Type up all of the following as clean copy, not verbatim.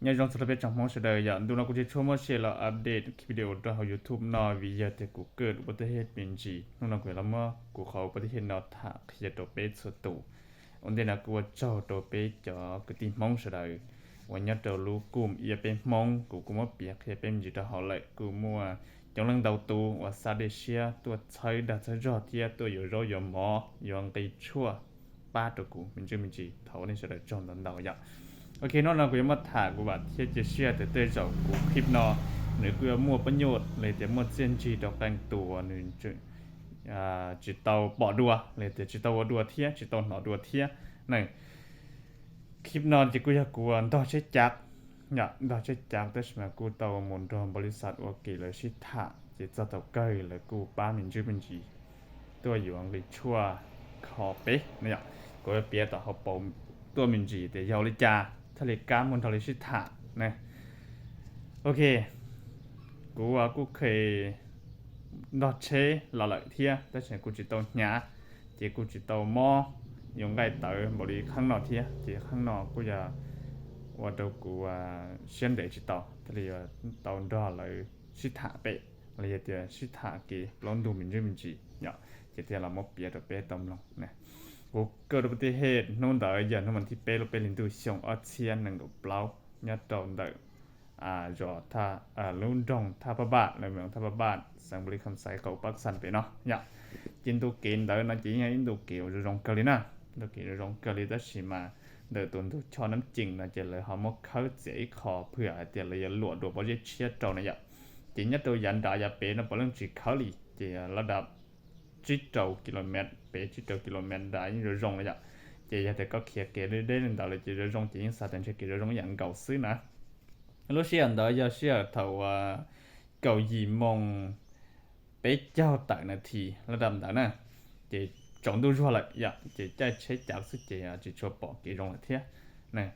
nhớ trong số biết trong mong sẽ đời nhận tôi nó cũng chỉ cho mong sẽ là update video trong YouTube nó vì giờ thì cũng กิดอุบัติเหตุเป็นจีนู่นน่ะก็แล้วมากูเขาอุบัติเหตุเนาะถ้าจะตัวเป็ดสุดตู่อันเดียวนะกูว่าเจ้าตัวเป็ดจะก็ตีมองเสด็จวันนี้ตัวลูกกูมีเป็นมองกูมาเปียกเป็นจีตัวเขาเลยกูมัวจังหลังดาวตัวว่าซาเดเชียตัวใช้ดัชจอเทียตัวอยู่รออยู่หมออยู่อังกฤษชั่วป้าตัวกูมันจะมีจีเท่านี้เสด็จจงดันดาวอย่างโอเคนั่นเราก็ยังมาถ่ายกูว่าที่จะเชื่อแต่เตยเจ้ากูคลิปนอหรือกูมั่วประโยชน์เลยแต่มั่วเส้นจีดอกแต่งตัวหนึ่งจุดจีเตาปอดัวเลยแต่จีเตาดัวเทียจีเตาหนอดัวเทียนี่คลิปนอนจีกูอยากกูต่อใช้จักเนี่ยต่อใช้จักแต่สมัยกูเตาหมุนรวมบริษัทว่ากี่เลยชิถะจีจะเตาเกยเลยกูป้ามินชื่อเป็นจีตัวอยู่อังกฤษชั่วขอเป๊ะเนี่ยกูจะเปียต่อเขาปมตัวมินจีแต่ยาวเลยจ้าทะเลก้ามบนทะเลชิถะนะโอเคกูว่ากูเคยดอเชหล่อเลยเทียแต่ฉันกูจิตโตหยาเจกูจิตโตมอยงไงเต๋อบริข้างนอกเทียเจข้างนอกกูจะว่าตัวกูว่าเช่นเดจิตโตทะเลโตดอเลยชิถะเปะอะไรเดียชิถะกีลองดูมินจีมินจีเนี่ยเจเทียเราไม่เปียตัวเปะตอมลงนะกูเกิดอุบัติเหตุนู่นเดย์ยันมันที่เปเราเป็นลินดูส่งออเชียนหนึ่งกับเปล่าเนี่ยตอนเดย์จอท่าลุ่นดงท่าพระบาทในเมืองท่าพระบาทสังบริคำใส่เขาปักสันไปเนาะเนี่ยจินตูเกนเดย์นั่นจีเนี่ยอินดูเกี่ยวจะรองเกลีนะดูเกี่ยวรองเกลีแต่ชิมาเดย์ตุนทุชอน้ำจริงนะเจเลยเขามาเข้าใจคอเพื่อเดี๋ยวเลยหลวดดูโปรเจกต์เชียร์เจ้าเนี่ยจีเนี่ยตัวยันดาจะเป็นนะเป็นเรื่องจีเขาลีเจระดับจิตเจ้ากิโลเมตรไปจิตเจ้ากิโลเมตรได้ยังจะรองเลยเจแต่ก็เขียนเกลือได้นั่นดาเลยจะรองจีนสาธิตเชื่อเกลือรองอย่างเก่าซื้อนะlúc xưa đó giờ xưa thầu cầu gì mong bé giao tặng này thì là đầm tặng nè chỉ chọn đôi rồi lại dạ chỉ chạy chế chảo sức chỉ cho bỏ cái rong là thế này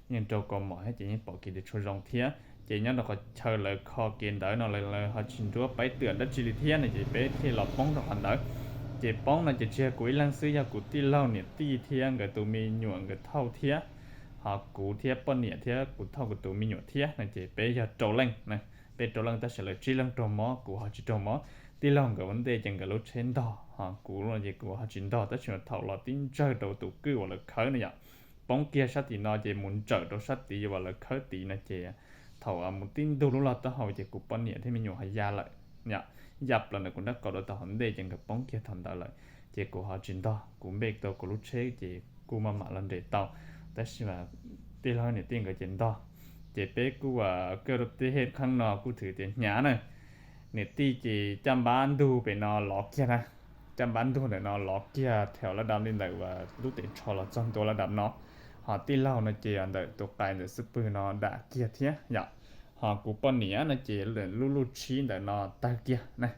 nhưng cho còn mọi hay chỉ bỏ cái để cho rong thế chỉ nhớ là họ chờ lại kho kiện đỡ nó lại họ chỉnh chúa bảy tuyển đất chỉ thế này chỉ bé thì lọt bóng được hoàn đỡ chỉ bóng là chỉ chơi cuối lăng sư gia của ti lâu nè ti thiên cái tụi mi nhuận cái thâu thế họ cụ thiết bận nhẹ thiết cụ thâu của tụi mình nhọ thiết này chỉ bây giờ trâu lên này bây trâu lên ta sẽ là chỉ lên trâu mỏ của họ chỉ trâu mỏ tí lòng cái vấn đề chẳng cái lối trên đỏ họ cụ là gì của họ chỉ đỏ ta chỉ là thâu là tin chơi đầu tụ cứ hoặc là khởi này ạ bóng kia sát thì nó chỉ muốn chơi đầu sát tí hoặc là khởi tí này chỉ thâu một tin đầu lúc là ta hỏi chỉ cụ bận nhẹ thì mình nhọ hay ra lại nhá dập là nó cũng đã có được ta vấn đề chẳng cái bóng kia thành đã lại chỉ của họ chỉ đỏ cũng biết đầu của lối trên chỉ cụ mà lần để tàuแต่สิว่าตีเราเนี่ยตีก็เจนต่อเจเป๊กกูว่าเกิดอุบัติเหตุข้างนอกกูถือเตียนหยาเนี่ยเนี่ยตีจีจำบ้านดูไปนอนล็อกเกียนะจำบ้านดูเนี่ยนอนล็อกเกียแถวระดับนี่เลยว่าลูกเตะชอละจำตัวระดับเนาะหอตีเล่าเนี่ยเจอันเดอตัวไกลเนี่ยซุปเปอร์นอนด่าเกียเทียอย่าหอกูปนเหนียเนี่ยเจเลยลูกชี้เนี่ยนอนตาเกียนะ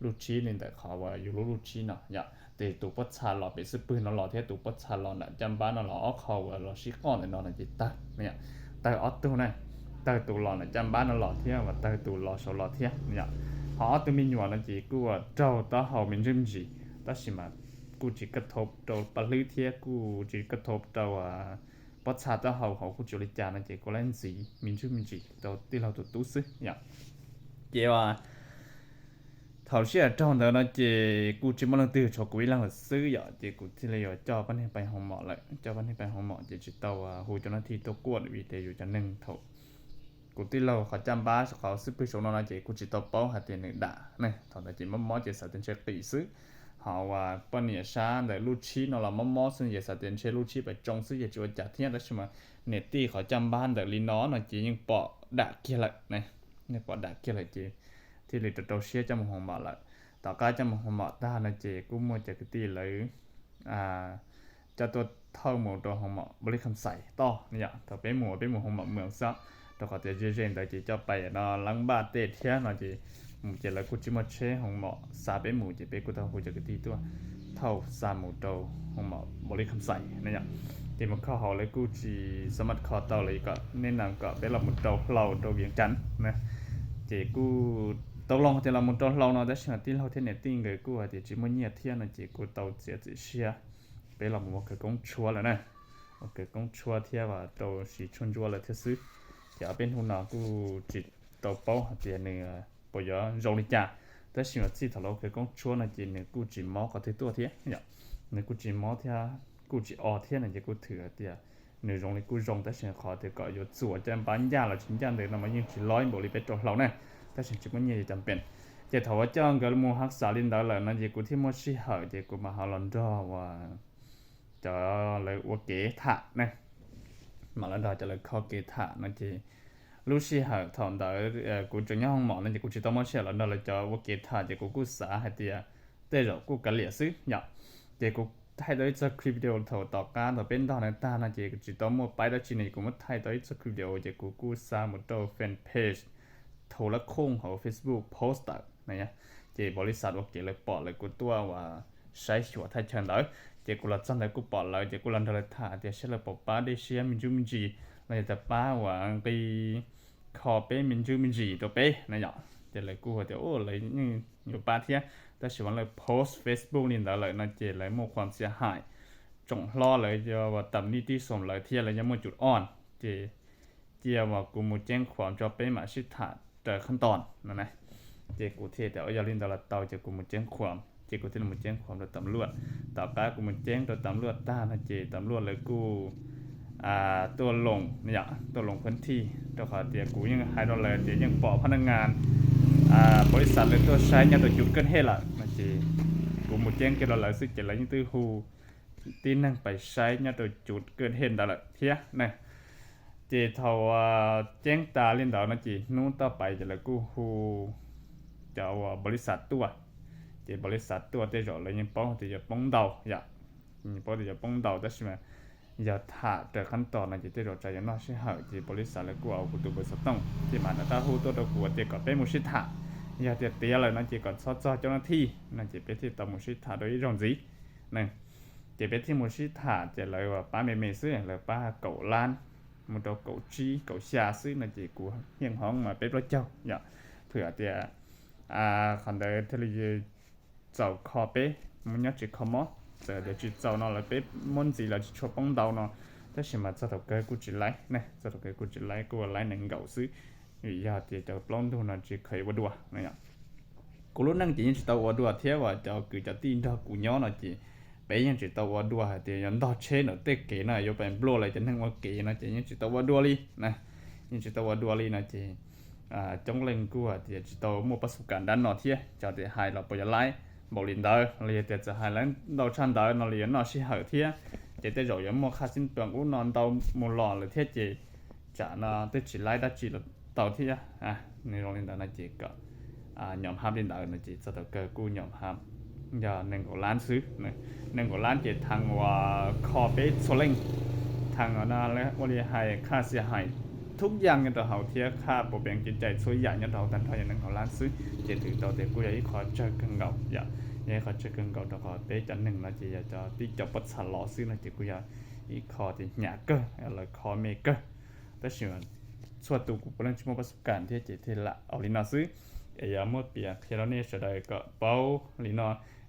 ลูกชี้เนี่ยแต่เขาว่าอยู่ลูกชี้เนาะอย่าแต่ตัวปัจจัยเราเป็นซื้อปืนเราหล่อเท่ตัวปัจจัยเราเนี่ยจำบ้านเราหล่อเอาเขาเราชี้ก้อนเนี่ยเราเนี่ยจิตตาเนี่ยแต่ออตตัวเนี่ยแต่ตัวเราเนี่ยจำบ้านเราหล่อเท่ว่าแต่ตัวเราโซหล่อเท่เนี่ยhọตัวมีหยวนนั่นจีกูว่าเจ้าตาเขาเป็นริมจีแต่สิมากูจีกระทบตัวปลื้มเท่กูจีกระทบตัวปัจจัยตาเขากูจุลิจานั่นจีกูเล่นสีมีริมจีตัวที่เราตัวตู้ซื้อเนี่ยเจ้าthầu xe trong đó nó chỉ cụ chỉ một lần từ cho quý lăng là xứ vậy chỉ cụ thì là cho vấn đề bài hồng mỏ lại cho vấn đề bài hồng mỏ chỉ tàu hồi cho nó thi tàu cuộn vì thế dù cho nên thầu cụ thì lâu họ chăm ba họ xứ bây giờ nó chỉ cụ chỉ tàu bao hạt tiền này đã này thầu là chỉ mắm mó chỉ sợ tiền chơi tỷ xứ họ và bên nhà xa để lưu trí nó là mắm mó xin chỉ sợ tiền chơi lưu trí phải trong xứ chỉ trả thiên đó mà nè ti họ chăm ba để lý nó chỉ những bỏ đã kia lại này nè bỏ đã kia lại chỉที่เลยตัวเชี่ยจะมองมาละต่อการจะมองมาตานะเจกูมัวจะกตีเลยจะตัวเท่าหมูตัวหงมาบริคำใส่ต่อเนี่ยต่อไปหมูหงมาเมืองซะต่อก็จะเจนแต่จีจะไปนอลังบ้านเตะเทียนอจีหมูจะเลยกูจิมาเช่หงมาซาไปหมูจะไปกูเท่ากูจะกตีตัวเท่าซาหมูตัวหงมาบริคำใส่เนี่ยที่มันเข้าหอเลยกูจีสมัครคอเต่าเลยก็แนะนำก็เป็นเราหมุนตัวเราตัวเวียงจันนะเจกูตกลงที่เราหมุนตัวเราเนาะแต่ฉันที่เราเทนเนตติ้งเลยกูว่าที่มันเนี่ยเทียนนะจีกูเต่าเสียจีเชียไปเราหมุนว่าเกิดกงชัวแล้วนะเกิดกงชัวเทียว่าตัวสีชนชัวเลยที่ซื้อ giờ bên hôm nàoกูchỉ tàu bao tiền này bây giờ rong đi chaแต่สิ่งที่ถ้าเราเคยก้องชวนนะจีเนี่ยกูจีมอก็ถือตัวเทียเนี่ยเนี่ยกูจีมอเทียกูจีออเทียเนี่ยจะกูถือเทียเนี่ยรองเลยกูรองแต่สิ่งขอเทียก็อยู่ส่วนจะบ้านยาเราชิ้นยาเลยเรามายิ่งจีร้อยบริเวณตัวเราเนี่ยแต่สิ่งที่มันยังจำเป็นจะถ้าว่าจ้างก็มูฮักษาลินดาเลยนั่นจะกูที่มั่วชี้หาจะกูมาหาลันดาว่าจะเลยว่าเกถะเนี่ยมาลันดาจะเลยข้อเกถะนั่นจีlúc xí hở thằng đóกูจะย่องหมอนั่นจะกูจะต้องมาเชื่อแล้วนั่นเลยจะว่าเกิดท่าจะกูสาให้เดียแต่เรากูกันเหลี่ยซื้อเนี่ยจะกูให้ได้จะคลิปวิดีโอถอดต่อการต่อเป็นตอนนั้นตานั่นจะกูจะต้องมาไปได้จีนี่กูมาให้ได้จะคลิปวิดีโอจะกูสาหมดตัวแฟนเพจโทรโค้งของ Facebook โพสต์ต่างเนี่ยจะบริษัทว่าเกิดเลยปอดเลยกูตัวว่าใช้หัวไทยเชิญเลยจะกูรัดจันเลยกูปอดเลยจะกูรันเลยท่าจะใช้เลยปอป้าได้เชียร์มิจูมิจีเลยแต่ป้าว่าไปขอเป็นมินจูมินจีตัวเป้นะจ๊ะจะเลยกูจะโอ้เลยนี่อยู่ป้าเทียแต่ฉันเลยโพสต์ Facebook นี่แล้วเลยนะเจเลยมั่วความเสียหายจงรอเลยจะว่าตำนี้ที่สมเลยเทียเลยยังมั่วจุดอ่อนเจเจียว่ากูมั่วแจ้งความจะเป็นมาชิดถาแต่ขั้นตอนนั่นนะเจกูเทียแต่ว่ายาลินตลาดเตาจะกูมั่วแจ้งความเจกูที่มั่วแจ้งความโดยตำรวจต่อไปกูมั่วแจ้งโดยตำรวจต้านะเจตำรวจเลยกูตัวลงเนี่ยตัวลงพื้นที่ตัวขอเดียกูยังให้เราเลยเดี๋ยวยังปอพนักงานบริษัทเลยตัวใช้เนี่ยตัวจุดเกินเหตุละนะจีกูหมดแจ้งเกี่ยวกับเราซึ่งจะเลยยังตื้อหูตีนั่งไปใช้เนี่ยตัวจุดเกินเหตุได้ละเทียนะจีเท่าแจ้งตาเล่นดอกนะจีนู้นต่อไปจะเลยกูหูจะว่าบริษัทตัวจีบริษัทตัวเดี๋ยวเลยยังป้องที่จะป้องเดาอย่าป้องที่จะป้องเดาได้ใช่ไหมอย่าถ่าแต่ขั้นตอนนั้นจะได้รอใจยังนอกใช่เหรอที่บริษัทแล้วกูเอากูตัวบริษัทต้องที่มาแต่ถ้าหูตัวตัวกูเด็กก็เป็นมุชิตะอย่าเตี้ยเลยนั่นจีก่อนซอสเจ้าหน้าที่นั่นจะเป็นที่ต่อมุชิตะโดยรองจีนั่นจะเป็นที่มุชิตะจะเลยว่าป้าเมย์ซื้อเลยป้าเก่าล้านมุดเอาเก่าจีเก่าชาซื้อนั่นจีกูเฮียงห้องมาเป็นรถเจ้าอย่าเผื่อเตี้ยคันเดอร์ทะเลเจ้าคอเป้มันยัดจีคอมอgiờ để chỉ giàu nó là biết món gì là chỉ cho bóng đầu nó thế thì mà sao thầu cáiกูchỉ lấy này sao thầu cáiกูchỉ lấyกูlấy nền gạo xứ vì giờ thì cho plon thôi nó chỉ khởi vào đùa này ạกูรู้นั่งจีนchỉ tàu vào đùa thế và cho cứ cho tin choกูnhớ nó chỉ bây giờ chỉ tàu vào đùa thì nhận đó chế nó tết kỹ này vô bên blow lại cho nên qua kỹ nó chỉ tàu vào đùa đi này nhưng chỉ tàu vào đùa đi nó chỉ trong lênกูthì chỉ tàu muaประสบการณ์ด้านนอกthế cho thì hai là bây giờ lấy bộ liên đời liền để cho hai lần đầu chân đời nó liền nó sẽ hở thế để tới rồi giống một khá xin tưởng cũng non đầu một lò là thế chỉ chả nó tới chỉ lấy đã chỉ là tàu thế nên rồi liên đời nó chỉ có nhóm ham liên đời nó chỉ cho tàu cơ cu nhóm ham giờ nên có lán xứ này nên có lán chỉ thằng và kho bế số linh thằng nó làวันนี้ให้ค่าเสียหายทุกอย่างเนี่ยตัวเขาเทียค่าโปรแกรมจิตใจช่วยใหญ่เนี่ยตัวแต่ทอยอย่างนั้นเขาล้านซื้อเจ็ดถือตัวแต่กูอยากให้ขอเจอกันเก่าอยากขอเจอกันเก่าตัวขอเป๊ะจันหนึ่งนะจีอยากจะที่จะปัดสลอซื้อนะจีกูอยากอีขอที่หยาเกอร์อะไรขอเมเกอร์แต่ส่วนตัวกูเป็นชั่วโมงประสบการณ์ที่เจ็ดที่ละเอาลินาซื้ออยากมั่วเปียที่เราเนี่ยจะได้ก็เป้าลินา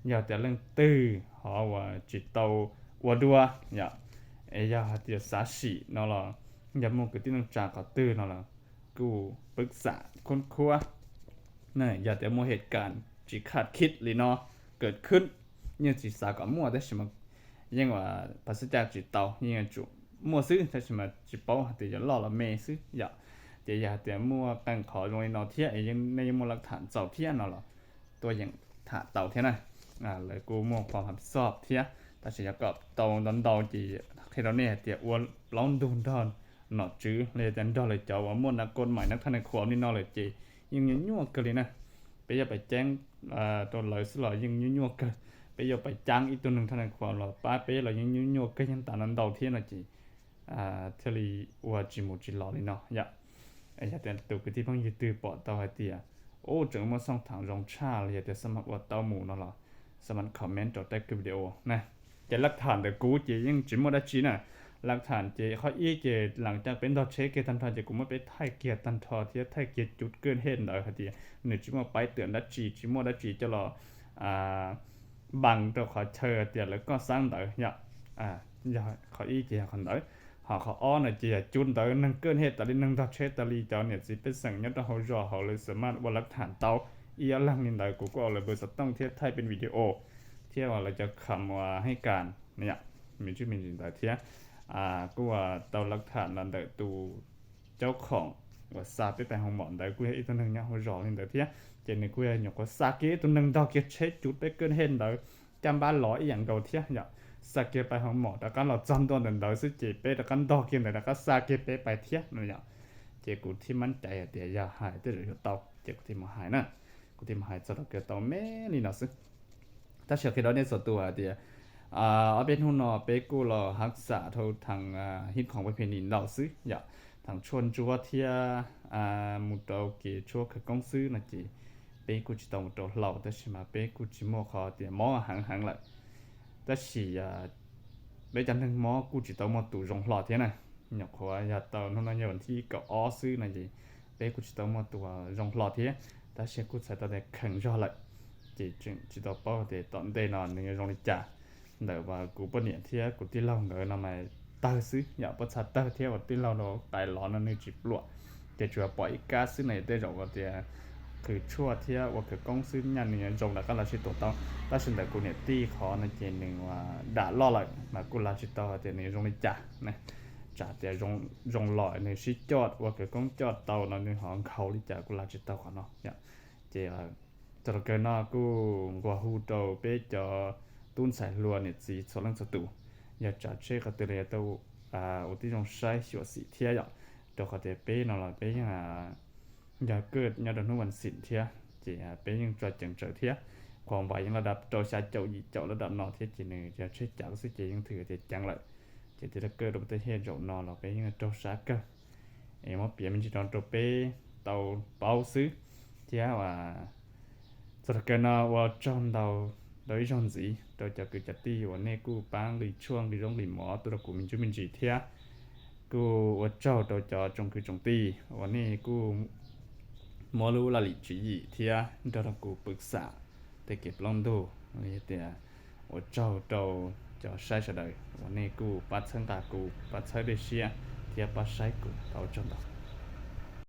อยากแต่เรื่องตื้อหอว่าจิตโตวัวดัวอยากที่จะสาสีนั่นแหละอย่ามองกูที่น้องจ่าเขาตื่นนั่นแหละกูปรึกษาคนครัวนี่อย่าแต่โมเหตุการณ์จีขาดคิดหรือเนาะเกิดขึ้นยังจีสากับมั่วได้ใช่ไหมยังว่าภาษาจากจีเตายังจุมั่วซื้อได้ใช่ไหมจีเป้าแต่จะล่อละเมซื้ออย่าแต่มั่วกันขอลงในนอเทียยังในมูลหลักฐานเจ้าเทียนั่นแหละตัวอย่างถาเตาเทียนะเลยกูมั่วความรับสอบเทียแต่ฉันก็เตาดันเตาจีที่เราเนี่ยเดี๋ยวอ้วนร้องดูดอนนอจื้อเลยแต่ดอเลยเจ้าว่ามั่วนักกฎหมายนักทนายความนี่นอเลยจียังยั่วกันเลยนะไปอย่าไปแจ้งตัวเลยสิหรอยังยั่วกันไปอย่าไปจ้างอีกตัวหนึ่งทนายความหรอป้าไปเรายังยั่วกันยังตานันเดาเทียนจีเทลีว่าจีมูจีหล่อเลยเนาะไอ้แต่ตัวก็ที่เพิ่งยืดตัวปอดเตาไอเตียโอ้จังมาส่องทางรองชาเลยแต่สมัครว่าเตาหมูนั่นหรอสมัครคอมเมนต์จดใต้คลิปวิดีโอนะจะหลักฐานแต่กูจียังจีมูได้จีน่ะหลักฐานเจเขาเจหลังจากเป็นดอเช็คเกตันทอเจกูไม่ไปไทยเกียร์ตันทอที่ไทยเกียร์จุดเกินเหตุเลยครับทีหนึ่งจิมว่าไปเตือนดัชจีจิมว่าดัชจีจะรอบังตัวขอเชิญเตียแล้วก็สร้างเต๋ออย่าขอเจคนเต๋อ họอ้อนchỉจุนtới nâng cơn hết tại nâng đọc chết tại lý choเนี่ยสิเป็นสั่งยัดเขารอเขาเลยสามารถว่าหลักฐานเตาอีอันหลังนี่ได้กูก็เลยเบอร์สต้องเทียบไทยเป็นวิดีโอเทียบว่าเราจะคำว่าให้การเนี่ยมีชื่อมีจริงแต่เทียกูว่าเตาหลักฐานนั่นแต่ตูเจ้าของว่าซาไปห้องหมอนได้กูให้อีตัวนึงเนี่ยเขารอนี่แต่เทียเจนในกูให้หยกว่าซาเกตัวนึงดอกเก็ตเช็ดจุดไปเกินเห็นได้จำบ้านหล่ออีอย่างเก่าเทียเนี่ยsa kiaไปห้องหมอแต่กันเราจำตัวหนึ่งเราซื้อเจเป้แต่กันดอกกินแต่ก็ซาเกเป้ไปเที่ยนั่นอย่างเจกูที่มันใจเดี๋ยวยาหายแต่เดี๋ยวเตาเจกูที่มาหายนะกูที่มาหายจะต้องเกิดเตาแม่นี่นะซึถ้าเชื่อคิดว่าเนี่ยส่วนตัวเดี๋ยวเอาเป็นหุ่นนอเป้กูเรารักษาเท่าทางฮิตของประเพณีเราซื้ออย่าทางชวนจัวเที่ยมุดเอาเกี่ยวชัวคือก้องซื้อนะจีเป้กูจะต้องมุดเอาเหล่าแต่ใช่ไหมเป้กูจะมั่วคอเดี๋ยวมั่วหังเลยแต่สิbây giờ thằng mòกูchỉ tao một tủ rong lọt thế này nhập khóa giờ tao nó nhiềuที่ก็อ้อซื้อนะจีbâyกูchỉ tao một tủ rong lọt thế ta sẽกูsẽ tao để khẩn cho lại chỉ tao bao để tận đây nó những rong đi trả để vàกูbận niệm thếกูที่เราเงินnó mày taoซื้ออย่าประชาตาเที่ยวที่เราเราตายร้อนนั่นนี่จีบหลวงจะช่วยปล่อยก๊าซซื้อในได้รองก็จะคือชั่วเที่ยวว่าคือกล้องซื้อยันเนี่ยจงแล้วก็เราชิตัวต้องแต่ฉันแต่กูเนี่ยตีขอในเจนหนึ่งว่าด่าล่อเลยมากูเราชิตัวเจนนี้จงไม่จ่านะจ่าแต่จงลอยในชิจอดว่าคือกล้องจอดเตาเราในห้องเขาลิจ่ากูเราชิตัวขอเนาะเนี่ยเจ้าจะเกินเนาะกูกว่าหูโตเป๊ะจอตุ้นสายรัวเนี่ยสีสลังสตูอยากจะเช็คกับตัวเรียตัวอุติจงใช้ชัวสีเที่ยวตัวเขาจะเป๊ะเนาะเราเป๊ะยังอย่าเกิดอย่าโดนวันสินเทียจีเป็นยังจอดจังเจอเทียความไหวยังระดับโจชาเจ้าหยีเจ้าระดับนอเทียจีนึงจะช่วยจับสิจียังถือจะจังเลยจีจะเกิดโดนประเทศโจนอเราเป็นยังโจชาเกอมาเปลี่ยนเป็นจีนโจเป้เตาเป้าซื้อเทียว่าจะเกิดนอว่าจอมเตาโดยจอนสีโดยจะเกิดจัดตีวันนี้กูปังหรือช่วงหรือร้องหรือหมอตัวกูมีจุดมีจีเทียกูว่าเจ้าโดยจอจงคือจงตีวันนี้กูมอรู้ละลิจีเทียเดี๋ยวกูปรึกษาแต่เก็บลองดูนี่แต่ว่าเจ้าโตจะใช้เฉยวันนี้กูปัดเส้นตากูปัดใช้เดเชียเทียปัดใช้กูเอาจนต่อ